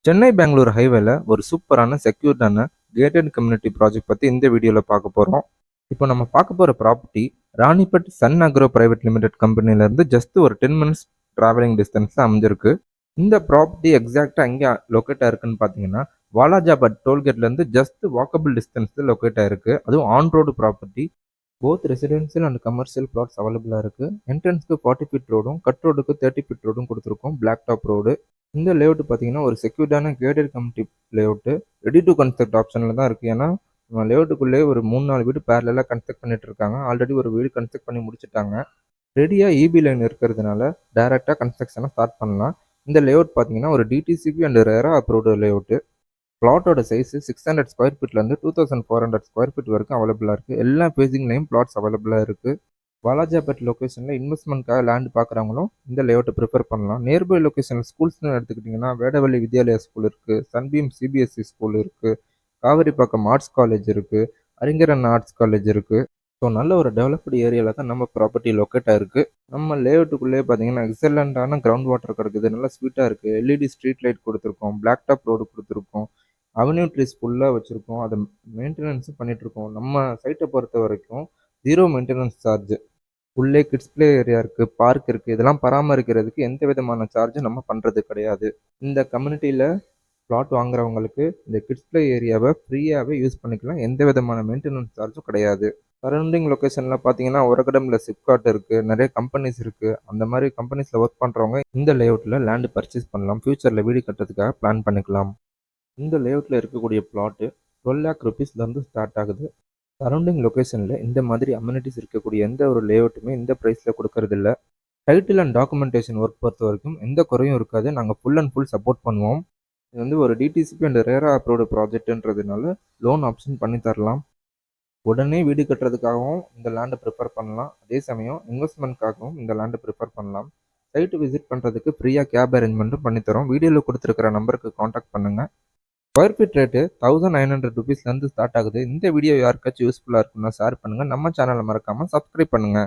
சென்னை பெங்களூர் ஹைவேல ஒரு சூப்பரான செக்யூர்டான கேட்டட் கம்யூனிட்டி ப்ராஜெக்ட் பற்றி இந்த வீடியோவில் பார்க்க போகிறோம். இப்போ நம்ம பார்க்க போகிற property Ranipet Sun Agro private limited கம்பெனிலேருந்து ஜஸ்ட் ஒரு 10 மினிட்ஸ் ட்ராவலிங் டிஸ்டன்ஸ் அமைஞ்சிருக்கு. இந்த ப்ராப்பர்ட்டி எக்ஸாக்டாக எங்கே லொக்கேட் ஆயிருக்குன்னு பார்த்தீங்கன்னா வாலாஜாபாத் டோல்கேட்லேருந்து ஜஸ்ட் வாக்கபிள் டிஸ்டன்ஸில் லொக்கேட் ஆயிருக்கு. அதுவும் on road property. Both residential and commercial plots அவைலபிளாக இருக்குது. என்ட்ரன்ஸ்க்கு 40 ஃபீட் ரோடும் கட் ரோடுக்கு 30 ஃபீட் ரோடும் கொடுத்துருக்கோம். Black top road. இந்த லேஅவுட் பார்த்தீங்கன்னா ஒரு செக்யூர்டான gated community layout. Ready to construct ஆப்ஷனில் தான் இருக்குது. ஏன்னா லேஅவுட்டுக்குள்ளே ஒரு 3-4 வீடு பேரலாக கன்ஸ்ட்ரக்ட் பண்ணிட்டு இருக்காங்க. ஆல்ரெடி ஒரு வீடு கன்ஸ்ட்ரக்ட் பண்ணி முடிச்சுட்டாங்க. ரெடியாக இபி லைன் இருக்கிறதுனால டைரெக்டாக கன்ஸ்ட்ரக்ஷனை ஸ்டார்ட் பண்ணலாம். இந்த லேஅவுட் பார்த்தீங்கன்னா ஒரு DTCP and RERA approved layout. பிளாட்டோட சைஸ் 600 ஸ்கொயர் ஃபீட்லேருந்து 2400 ஸ்கொயர் ஃபீட் வரைக்கும் அவைலபிளாக இருக்குது. எல்லா பேசிங்லேயும் பிளாட்ஸ் அவைலபிளாக இருக்குது. வாலாஜாபாத் லொக்கேஷனில் இன்வெஸ்ட்மெண்ட்காக லேண்ட் பார்க்குறவங்களும் இந்த லேஅவுட்டை ப்ரிஃபர் பண்ணலாம். நியர்பை லொக்கேஷனில் ஸ்கூல்ஸ்னு எடுத்துக்கிட்டிங்கன்னா வேடவள்ளி வித்யாலயா ஸ்கூல் இருக்குது, சன்பீம் சிபிஎஸ்சி ஸ்கூல் இருக்குது, காவேரிப்பாக்கம் ஆர்ட்ஸ் காலேஜ் இருக்குது, அறிஞர் அண்ணா ஆர்ட்ஸ் காலேஜ் இருக்குது. ஸோ நல்ல ஒரு டெவலப்டு ஏரியாவில் தான் நம்ம ப்ராப்பர்ட்டி லொக்கேட் ஆயிருக்கு. நம்ம லேஅவுட்டுக்குள்ளே பார்த்தீங்கன்னா எக்ஸலண்ட்டான கிரவுண்ட் வாட்டர் கிடக்குது. நல்லா ஸ்வீட்டாக இருக்குது. எல்இடி ஸ்ட்ரீட் லைட் கொடுத்துருக்கோம். பிளாக் டாப் ரோடு கொடுத்துருக்கோம். அவென்யூ ட்ரீஸ் ஃபுல்லாக வச்சுருக்கோம். அதை மெயின்டெனன்ஸும் பண்ணிகிட்ருக்கோம். நம்ம சைட்டை பொறுத்த வரைக்கும் 0 மெயின்டெனன்ஸ் சார்ஜ். உள்ளே கிட்ஸ் ப்ளே ஏரியா இருக்குது, பார்க் இருக்குது. இதெல்லாம் பராமரிக்கிறதுக்கு எந்த விதமான சார்ஜும் நம்ம பண்ணுறது கிடையாது. இந்த கம்யூனிட்டியில் பிளாட் வாங்குறவங்களுக்கு இந்த கிட்ஸ் ப்ளே ஏரியாவை ஃப்ரீயாகவே யூஸ் பண்ணிக்கலாம். எந்த விதமான மெயின்டெனன்ஸ் சார்ஜும் கிடையாது. சரௌண்டிங் லொக்கேஷனில் பார்த்தீங்கன்னா உரகடமில் சிப்காட் இருக்குது, நிறைய கம்பெனிஸ் இருக்குது. அந்த மாதிரி கம்பெனிஸில் ஒர்க் பண்ணுறவங்க இந்த லேஅவுட்டில் லேண்டு பர்ச்சேஸ் பண்ணலாம். ஃப்யூச்சரில் வீடு கட்டுறதுக்காக பிளான் பண்ணிக்கலாம். இந்த லேஅவுட்டில் இருக்கக்கூடிய பிளாட்டு 12 lakh rupeesலேருந்து ஸ்டார்ட் ஆகுது. சரௌண்டிங் லொக்கேஷனில் இந்த மாதிரி அம்யூனிட்டிஸ் இருக்கக்கூடிய எந்த ஒரு லேஅவுட்டுமே இந்த ப்ரைஸில் கொடுக்கறதில்ல. டைட்டில் அண்ட் டாக்குமெண்டேஷன் ஒர்க் பொறுத்த வரைக்கும் எந்த குறையும் இருக்காது. நாங்கள் ஃபுல் அண்ட் ஃபுல் சப்போர்ட் பண்ணுவோம். இது வந்து ஒரு டிடிசிபி அண்ட் ரேரா அப்ரூவ்டு ப்ராஜெக்ட்ன்றதுனால லோன் ஆப்ஷன் பண்ணி தரலாம். உடனே வீடு கட்டுறதுக்காகவும் இந்த லேண்டை ப்ரிஃபர் பண்ணலாம். அதே சமயம் இன்வெஸ்ட்மெண்ட்காகவும் இந்த லேண்டை ப்ரிஃபர் பண்ணலாம். சைட்டு விசிட் பண்ணுறதுக்கு ஃப்ரீயாக கேப் அரேஞ்ச்மெண்ட்டும் பண்ணித்தரோம். வீடியோவில் கொடுத்துருக்கிற நம்பருக்கு காண்டாக்ட் பண்ணுங்கள். ஸ்கொயர் ஃபீட் ரேட்டு 1900 rupeesலேருந்து ஸ்டார்ட் ஆகுது. இந்த வீடியோ யாருக்காச்சும் யூஸ்ஃபுல்லாக இருக்குன்னா ஷேர் பண்ணுங்கள். நம்ம சேனலை மறக்காமல் சப்ஸ்கிரைப் பண்ணுங்கள்.